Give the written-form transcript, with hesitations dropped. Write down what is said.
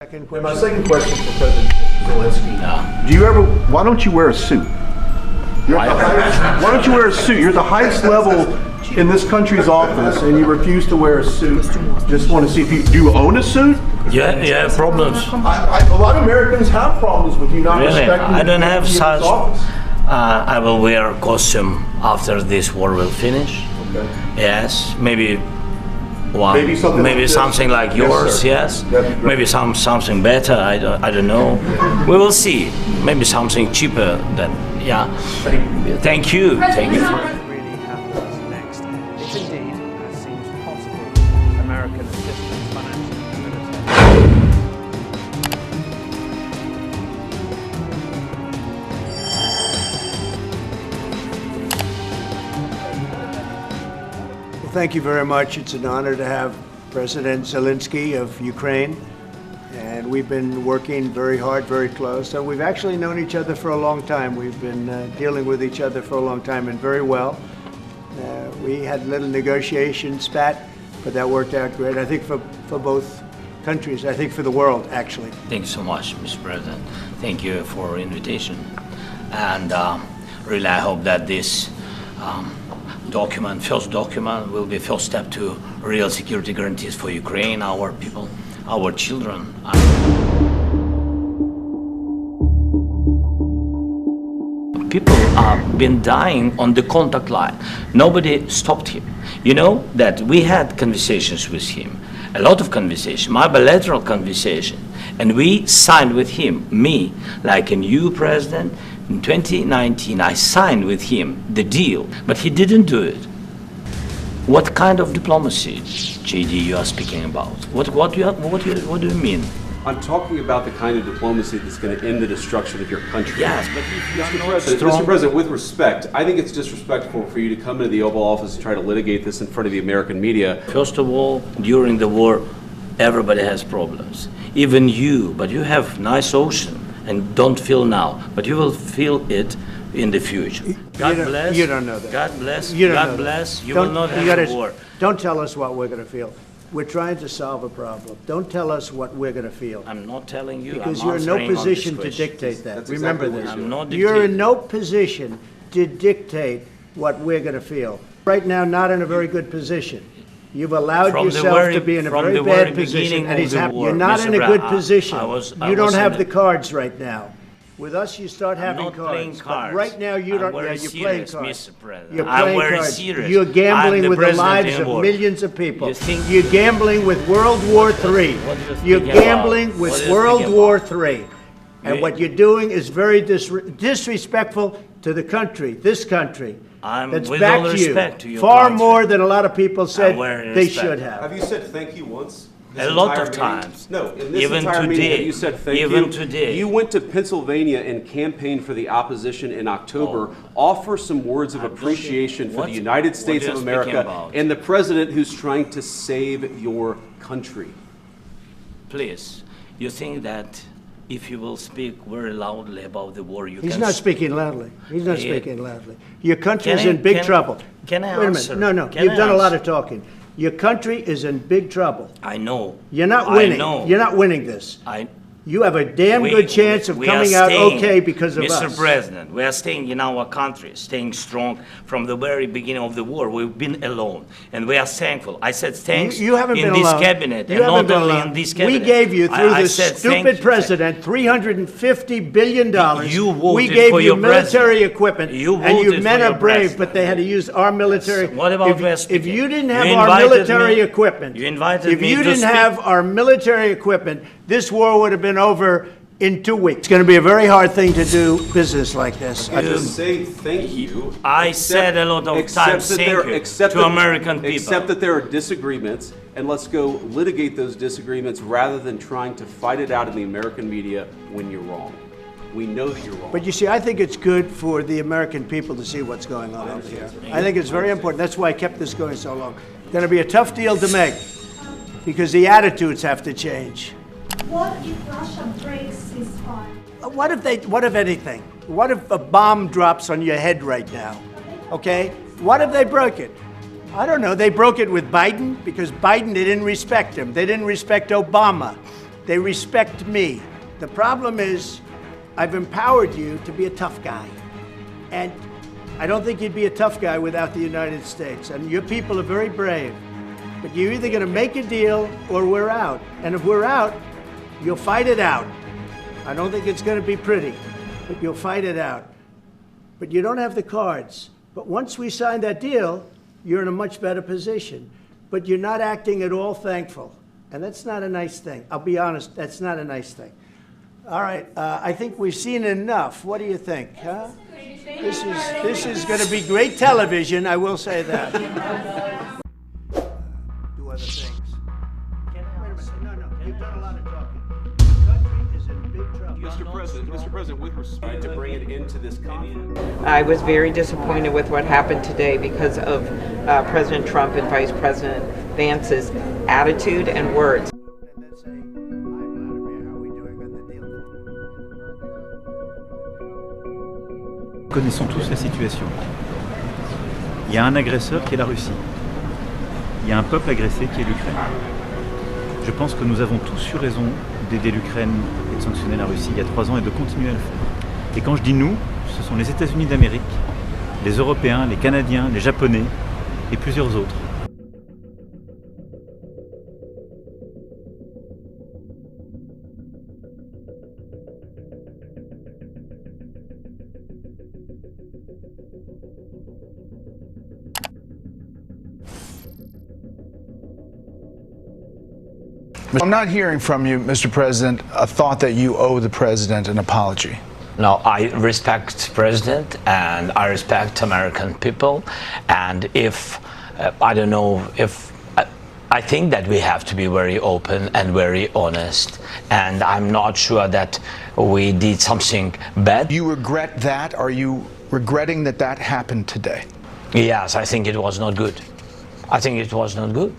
My second question for President Zelensky. Do you ever? Why don't you wear a suit? Why don't you wear a suit? You're at the highest level in this country's office, and you refuse to wear a suit. Just want to see if you do you own a suit? Yeah, problems. A lot of Americans have problems with you not Really? respecting. I don't have the such. office. I will wear a costume after this war will finish. Okay. Yes, maybe one. Maybe something like this. something like Yes, yours. sir. Yes. That'd be great. Maybe something better. I don't know. We will see. Maybe something cheaper. Than yeah. Thank you. Thank you. Really happens next. If indeed, as seems possible, American assistance, financial and military. Well, thank you very much. It's an honor to have President Zelensky of Ukraine. And we've been working very hard, very close. So we've actually known each other for a long time. We've been dealing with each other for a long time and very well. We had a little negotiation spat, but that worked out great. I think for both countries, I think for the world, actually. Thank you so much, Mr. President. Thank you for invitation. And really, I hope that this first document, will be first step to real security guarantees for Ukraine, our people, our children. People have been dying on the contact line. Nobody stopped him. You know that we had conversations with him, a lot of conversation, my bilateral conversation, and we signed with him, me, like a new president, in 2019, I signed with him the deal, but he didn't do it. What kind of diplomacy, JD, you are speaking about? What do you mean? I'm talking about the kind of diplomacy that's going to end the destruction of your country. Yes, but if you are not Mr. strong... President, with respect, I think it's disrespectful for you to come into the Oval Office and try to litigate this in front of the American media. First of all, during the war, everybody has problems. Even you, but you have nice ocean and don't feel now, but you will feel it in the future. God bless. You don't know that. God bless. You don't know God that. bless. You Don't- will not you have gotta- a war. Don't tell us what we're going to feel. We're trying to solve a problem. Don't tell us what we're going to feel. I'm not telling you. Because I'm you're in no answering on this position to question. dictate that. That's Remember exactly this. what I'm not You're in dictating. no position to dictate what we're going to feel. Right now, not in a very good position. You've allowed From the yourself very- to be in a from very the very bad position, beginning and of he's the happy. war, You're not Mr. in a good Brown, position. I You don't was have in the the- cards right now. With us, you start having not playing cards. But cards. right now, you I'm don't. very Yeah, you're playing serious, cards. Mr. President. You're I'm playing very cards. serious. You're gambling I'm the with the president lives in of war. millions of people. You think- You're gambling with World War III. What do you You're think about? gambling What with do you World think War about? III. And You- what you're doing is very disrespectful to the country, this country. I'm- That's with back all to respect to you. your Far country. more than a lot of people said very they respect. should have. Have you said thank you once? this A lot entire of meeting? times. No, in this Even entire meeting, today. have you said thank you? Even today. You went to Pennsylvania and campaigned for the opposition in October. Offer some words of appreciation for What- the United what States are of you America speaking about? and the president who's trying to save your country. Please, you think that if you will speak very loudly about the war, you He's can... not speaking loudly. He's not Yeah. speaking loudly. Your country is Can I- in big can- trouble. can I Wait a answer? minute. No, Can you've I done a lot answer? of talking. Your country is in big trouble. I know. You're not I winning. know. You're not winning this. You have a damn We- good chance of we are coming out staying, okay because of Mr. us. President, we are staying in our country, staying strong from the very beginning of the war. We've been alone, and we are thankful. I said thanks You haven't in been this alone. cabinet, You and haven't not been only alone. in this cabinet. We gave you, through I this said thank stupid you. president, $350 billion. You voted We gave for you your military president. equipment. You and you voted men for are your brave, president. but they had to use our military. What about if, West if you didn't have You our invited military me- equipment, you invited if me you to didn't speak- have our military equipment, this war would have been over in 2 weeks. It's going to be a very hard thing to do business like this. I just say thank you. I said a lot of Except times that thank there- you except to that- American people. Except that there are disagreements, and let's go litigate those disagreements rather than trying to fight it out in the American media when you're wrong. We know that you're wrong. But you see, I think it's good for the American people to see what's going on over here. I think it's very important. That's why I kept this going so long. Going to be a tough deal to make because the attitudes have to change. What if Russia breaks ceasefire? What if anything? What if a bomb drops on your head right now? Okay? What if they broke it? I don't know. They broke it with Biden because Biden, they didn't respect him. They didn't respect Obama. They respect me. The problem is, I've empowered you to be a tough guy. And I don't think you'd be a tough guy without the United States. And your people are very brave. But you're either going to make a deal or we're out. And if we're out, you'll fight it out. I don't think it's going to be pretty, but you'll fight it out. But you don't have the cards. But once we sign that deal, you're in a much better position. But you're not acting at all thankful. And that's not a nice thing. I'll be honest, that's not a nice thing. All right, I think we've seen enough. What do you think? Huh? This is going to be great television, I will say that. Do other things. Wait a minute. No, you've done a lot of talking. The country is in big trouble. Mr. President, with respect to bring it into this conference. I was very disappointed with what happened today because of President Trump and Vice President Vance's attitude and words. And then say, I'm Vladimir, how are we doing on the deal? Connaissons tous la situation. Il y a un agresseur qui est la Russie. Il y a un peuple agressé qui est l'Ukraine. Je pense que nous avons tous eu raison d'aider l'Ukraine et de sanctionner la Russie il y a 3 ans et de continuer à le faire. Et quand je dis nous, ce sont les États-Unis d'Amérique, les Européens, les Canadiens, les Japonais et plusieurs autres. I'm not hearing from you, Mr. President, a thought that you owe the president an apology. No, I respect President and I respect American people. And if, I don't know, if I think that we have to be very open and very honest. And I'm not sure that we did something bad. Do you regret that? Are you regretting that that happened today? Yes, I think it was not good. I think it was not good.